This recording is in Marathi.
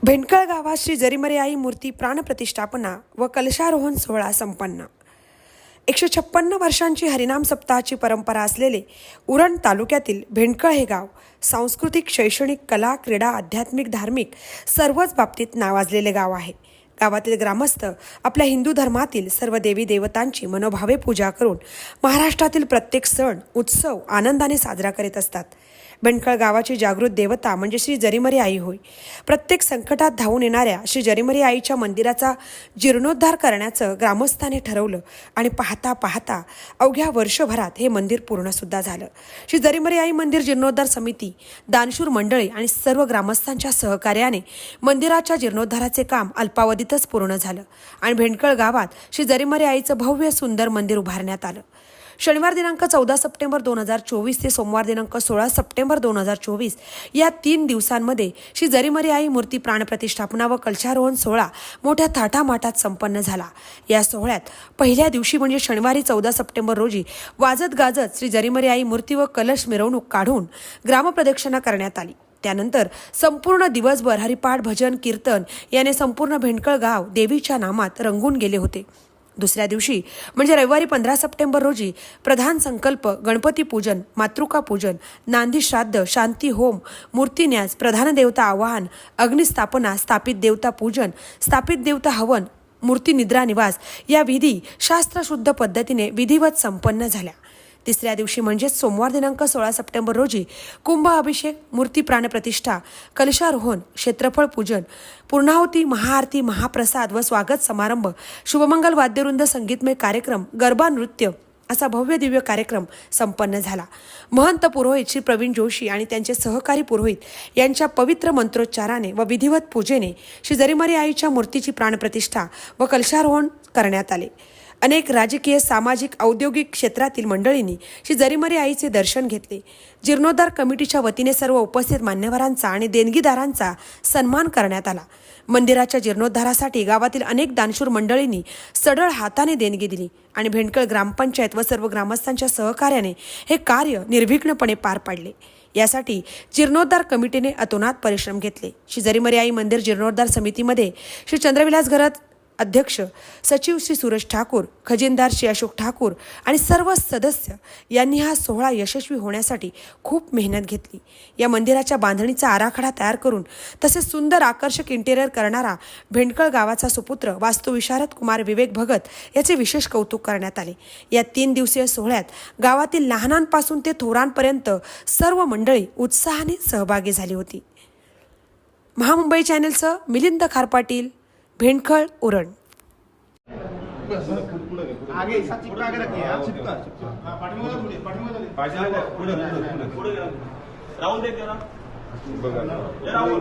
भेंडकळ गावात श्री जरीमरे आई मूर्ती प्राणप्रतिष्ठापना व कलशारोहण सोहळा संपन्न। 156 वर्षांची हरिनाम सप्ताहाची परंपरा असलेले उरण तालुक्यातील भेंडकळ हे गाव सांस्कृतिक, शैक्षणिक, कला, क्रीडा, आध्यात्मिक, धार्मिक सर्वच बाबतीत नावाजलेले गाव आहे। गावातील ग्रामस्थ आपल्या हिंदू धर्मातील सर्व देवी देवतांची मनोभावे पूजा करून महाराष्ट्रातील प्रत्येक सण उत्सव आनंदाने साजरा करीत असतात। भेंडकळ गावाची जागृत देवता म्हणजे श्री जरीमरे आई होय। प्रत्येक संकटात धावून येणाऱ्या श्री जरीमरे आईच्या मंदिराचा जीर्णोद्धार करण्याचं ग्रामस्थांनी ठरवलं आणि पाहता पाहता अवघ्या वर्षभरात हे मंदिर पूर्ण सुद्धा झालं। श्री जरीमरे आई मंदिर जीर्णोद्धार समिती, दानशूर मंडळी आणि सर्व ग्रामस्थांच्या सहकार्याने मंदिराच्या जीर्णोद्धाराचे काम अल्पावधीतच पूर्ण झालं आणि भेंडकळ गावात श्री जरीमरे आईचं भव्य सुंदर मंदिर उभारण्यात आलं। शनिवार दिनांक 14 सप्टेंबर 2024 ते सोमवार दिनांक 16 सप्टेंबर 2024 या 3 दिवसांमध्ये श्री जरीमरे आई मूर्ती प्राणप्रतिष्ठापना व कलशारोहण सोहळा मोठ्या थाटामाटात संपन्न झाला। या सोहळ्यात पहिल्या दिवशी म्हणजे शनिवारी 14 सप्टेंबर रोजी वाजत गाजत श्री जरीमरे आई मूर्ती व कलश मिरवणूक काढून ग्रामप्रदक्षिणा करण्यात आली। त्यानंतर संपूर्ण दिवसभर हरिपाठ, भजन, कीर्तन याने संपूर्ण भेंडकळ गाव देवीच्या नामात रंगून गेले होते। दुसऱ्या दिवशी म्हणजे रविवारी 15 सप्टेंबर रोजी प्रधान संकल्प, गणपती पूजन, मातृका पूजन, नांदी श्राद्ध, शांती होम, मूर्ती न्यास, प्रधान देवता आवाहन, अग्निस्थापना, स्थापित देवता पूजन, स्थापित देवता हवन, मूर्ती निद्रा निवास या विधी शास्त्रशुद्ध पद्धतीने विधिवत संपन्न झाल्या। तिसऱ्या दिवशी म्हणजे सोमवार दिनांक 16 सप्टेंबर रोजी कुंभ अभिषेक, मूर्ती प्राणप्रतिष्ठा, कलशारोहण, क्षेत्रफळ पूजन, पूर्णाहुती, महाआरती, महाप्रसाद व स्वागत समारंभ, शुभमंगल वाद्यवृंद, संगीतमय कार्यक्रम, गरबा नृत्य असा भव्य दिव्य कार्यक्रम संपन्न झाला। महंत पुरोहित श्री प्रवीण जोशी आणि त्यांचे सहकारी पुरोहित यांच्या पवित्र मंत्रोच्चाराने व विधिवत पूजेने श्री जरीमरे आईच्या मूर्तीची प्राणप्रतिष्ठा व कलशारोहण करण्यात आले। अनेक राजकीय, सामाजिक, औद्योगिक क्षेत्रातील मंडळींनी श्री जरीमरे आईचे दर्शन घेतले। जीर्णोद्धार कमिटीच्या वतीने सर्व उपस्थित मान्यवरांचा आणि देणगीदारांचा सन्मान करण्यात आला। मंदिराच्या जीर्णोद्धारासाठी गावातील अनेक दानशूर मंडळींनी सढळ हाताने देणगी दिली आणि भेंडकळ ग्रामपंचायत व सर्व ग्रामस्थांच्या सहकार्याने हे कार्य निर्विघ्नपणे पार पाडले। यासाठी जीर्णोद्धार कमिटीने अतोनात परिश्रम घेतले। श्री जरीमरे आई मंदिर जीर्णोद्धार समितीमध्ये श्री चंद्रविलास घरत अध्यक्ष, सचिव श्री सुरेश ठाकूर, खजिनदार श्री अशोक ठाकूर आणि सर्व सदस्य यांनी हा सोहळा यशस्वी होण्यासाठी खूप मेहनत घेतली। या मंदिराच्या बांधणीचा आराखडा तयार करून तसेच सुंदर आकर्षक इंटेरियर करणारा भेंडकळ गावाचा सुपुत्र वास्तुविशारद कुमार विवेक भगत याचे विशेष कौतुक करण्यात आले। या 3 दिवसीय सोहळ्यात गावातील लहानांपासून ते थोरांपर्यंत सर्व मंडळी उत्साहाने सहभागी झाली होती। महामुंबई चॅनलचं मिलिंद खारपाटील, भेंडकळ, उरण। आगे चिपका आगे रखिए आप चिपका हां पाठीमागे राहुल देख जरा बघा राहुल